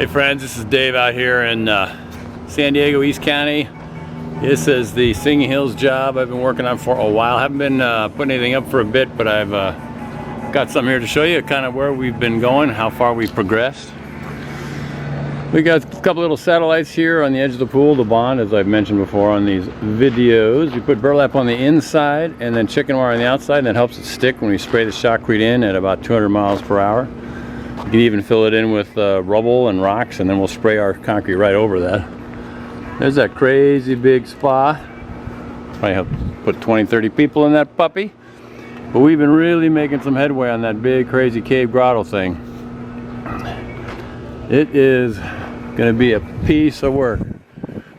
Hey friends, this is Dave out here in San Diego, East County. This is the Singing Hills job I've been working on for a while. Haven't been putting anything up for a bit, but I've got something here to show you kind of where we've been going, how far we've progressed. We got a couple little satellites here on the edge of the pool to bond, as I've mentioned before on these videos. We put burlap on the inside and then chicken wire on the outside, and that helps it stick when we spray the Shotcrete in at about 200 miles per hour. You can even fill it in with rubble and rocks, and then we'll spray our concrete right over that. There's that crazy big spa. Probably have put 20-30 people in that puppy. But we've been really making some headway on that big crazy cave grotto thing. It is going to be a piece of work.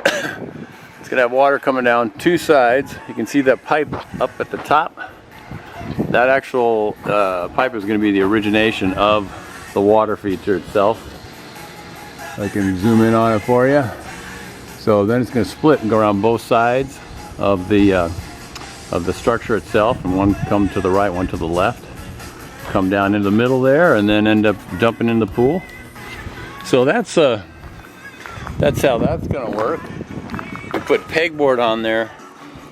It's going to have water coming down two sides. You can see that pipe up at the top. That actual pipe is going to be the origination of the water feature itself. I can zoom in on it for you. So then it's going to split and go around both sides of the structure itself, and one come to the right, one to the left, come down into the middle there, and then end up dumping in the pool. So that's how that's going to work. We put pegboard on there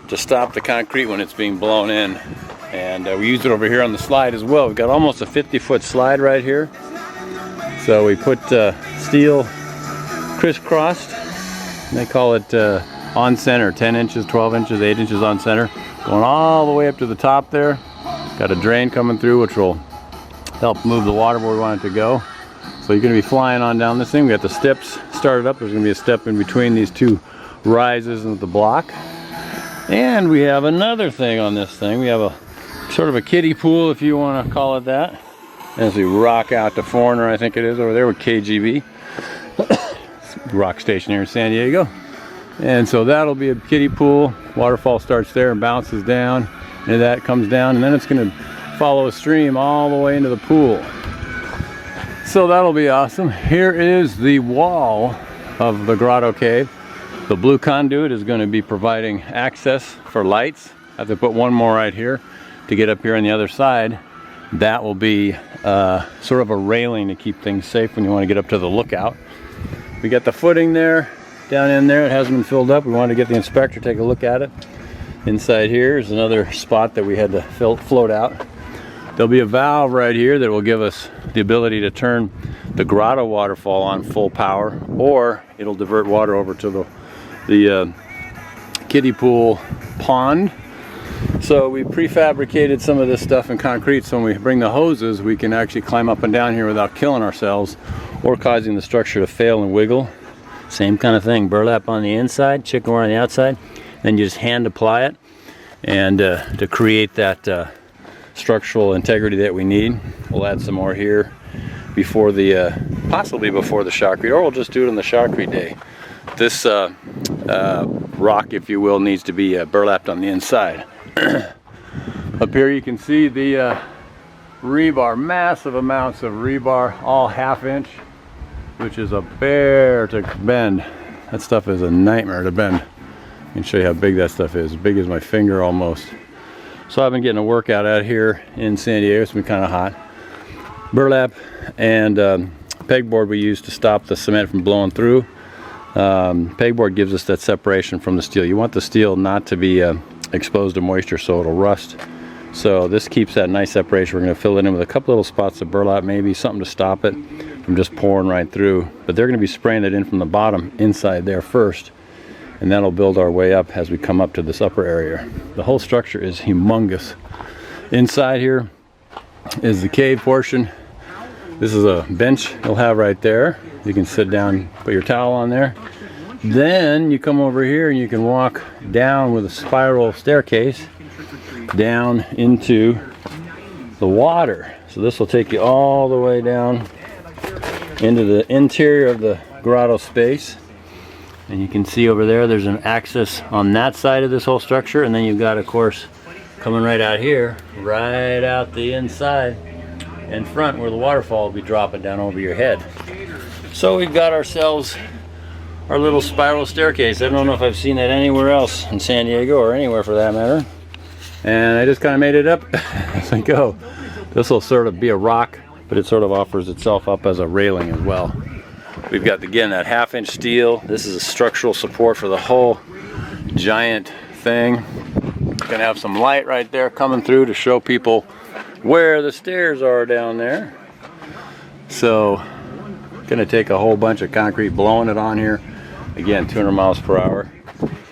to stop the concrete when it's being blown in, and we use it over here on the slide as well. We've got almost a 50-foot slide right here. So we put steel crisscrossed. They call it on center, 10 inches, 12 inches, 8 inches on center, going all the way up to the top there. Got a drain coming through which will help move the water where we want it to go. So you're going to be flying on down this thing. We got the steps started up. There's going to be a step in between these two rises of the block. And we have another thing on this thing. We have a sort of a kiddie pool, if you want to call it that. As we rock out to Foreigner, I think it is, over there with KGB. Rock station here in San Diego. And so that'll be a kiddie pool. Waterfall starts there and bounces down, and that comes down, and then it's going to follow a stream all the way into the pool. So that'll be awesome. Here is the wall of the Grotto Cave. The blue conduit is going to be providing access for lights. I have to put one more right here to get up here on the other side. That will be sort of a railing to keep things safe when you want to get up to the lookout. We got the footing there, down in there. It hasn't been filled up. We wanted to get the inspector to take a look at it. Inside here is another spot that we had to float out. There'll be a valve right here that will give us the ability to turn the grotto waterfall on full power, or it'll divert water over to the kiddie pool pond. So we prefabricated some of this stuff in concrete, so when we bring the hoses we can actually climb up and down here without killing ourselves or causing the structure to fail and wiggle. Same kind of thing, burlap on the inside, chicken wire on the outside, then you just hand apply it, and to create that structural integrity that we need. We'll add some more here before the possibly before the Shotcrete, or we'll just do it on the Shotcrete day. This rock, if you will, needs to be burlapped on the inside. Up here you can see the rebar, massive amounts of rebar, all 1/2 inch, which is a bear to bend. That stuff is a nightmare to bend. I can show you how big that stuff is, as big as my finger almost. So I've been getting a workout out here in San Diego. It's been kind of hot. Burlap and pegboard we use to stop the cement from blowing through. Pegboard gives us that separation from the steel. You want the steel not to be exposed to moisture so it'll rust. So this keeps that nice separation. We're going to fill it in with a couple little spots of burlap, maybe something to stop it from just pouring right through. But they're going to be spraying it in from the bottom inside there first, and that'll build our way up as we come up to this upper area. The whole structure is humongous. Inside here is the cave portion. This is a bench you'll have right there. You can sit down, put your towel on there. Then you come over here and you can walk down with a spiral staircase down into the water. So this will take you all the way down into the interior of the grotto space. And you can see over there, there's an access on that side of this whole structure. And then you've got, of course, coming right out here, right out the inside and front where the waterfall will be dropping down over your head. So we've got ourselves our little spiral staircase. I don't know if I've seen that anywhere else in San Diego or anywhere for that matter. And I just kind of made it up as I go. This will sort of be a rock, but it sort of offers itself up as a railing as well. We've got, again, that 1/2-inch steel. This is a structural support for the whole giant thing. Gonna have some light right there coming through to show people where the stairs are down there. So, gonna take a whole bunch of concrete, blowing it on here. Again, 200 miles per hour.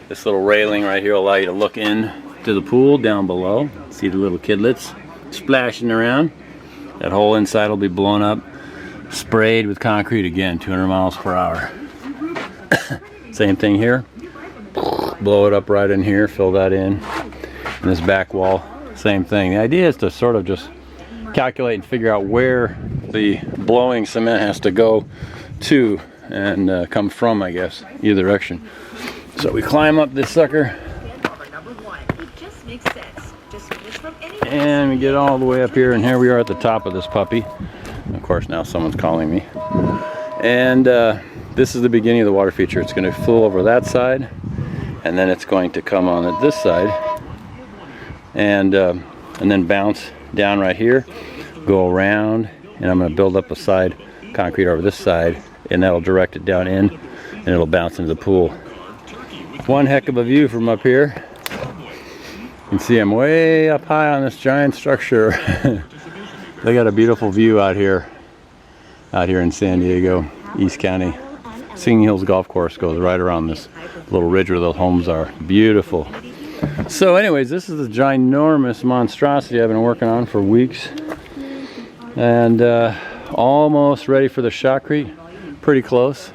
This little railing right here will allow you to look in to the pool down below. See the little kidlets splashing around. That whole inside will be blown up, sprayed with concrete, again, 200 miles per hour. Same thing here. Blow it up right in here, fill that in. And this back wall, same thing. The idea is to sort of just calculate and figure out where the blowing cement has to go to and come from, I guess, either direction. So we climb up this sucker. And we get all the way up here, and here we are at the top of this puppy. Of course, now someone's calling me. And this is the beginning of the water feature. It's going to flow over that side, and then it's going to come on at this side, and then bounce down right here, go around, and I'm going to build up a side concrete over this side, and that'll direct it down in, and it'll bounce into the pool. One heck of a view from up here. You can see I'm way up high on this giant structure. They got a beautiful view out here in San Diego, East County. Singing Hills Golf Course goes right around this little ridge where those homes are. Beautiful. So anyways, this is a ginormous monstrosity I've been working on for weeks. And almost ready for the shotcrete. Pretty close.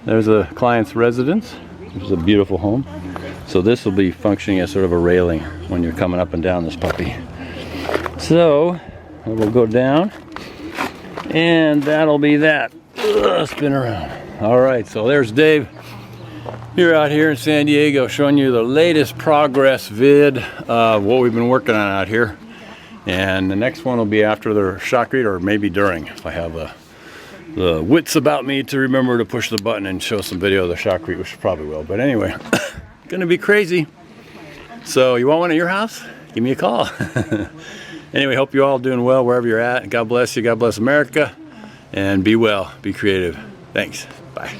There's a client's residence. This is a beautiful home. So this will be functioning as sort of a railing when you're coming up and down this puppy. So we'll go down, and that'll be that. Spin around. All right, so there's Dave. You're out here in San Diego showing you the latest progress vid of what we've been working on out here. And the next one will be after the shotcrete, or maybe during, if I have the wits about me to remember to push the button and show some video of the shotcrete, which I probably will. But anyway, gonna be crazy. So you want one at your house? Give me a call. Anyway, hope you're all doing well wherever you're at. God bless you. God bless America. And be well. Be creative. Thanks. Bye.